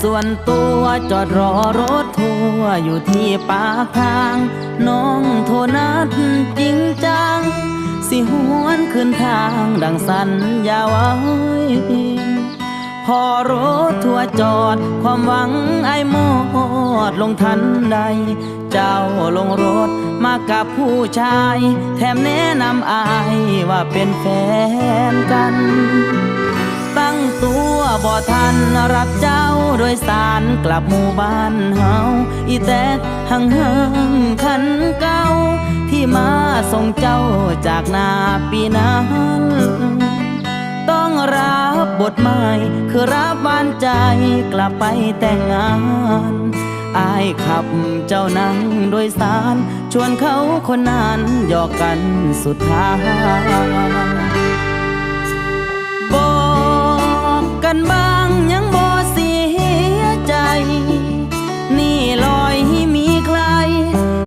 ส่วนตัวจอดรอรถทัวร์อยู่ที่ปากทางน้องโทรนัดจริงจังสิหวนขึ้นทางดังสัญญาไว้พอรถทัวร์จอดความหวังไอ้หมดลงทันใดเจ้าลงรถมากับผู้ชายแถมแนะนำอายว่าเป็นแฟนกันตั้งตัวบ่ทันรับเจ้าโดยสารกลับหมู่บ้านเฮาอีแตกหังคันเก่าที่มาส่งเจ้าจากนาปีนั้นต้องรับบทใหม่คือรับหวานใจกลับไปแต่งงานอายขับเจ้านั่งโดยสารชวนเขาคนนั้นหยอกกันสุดท้าย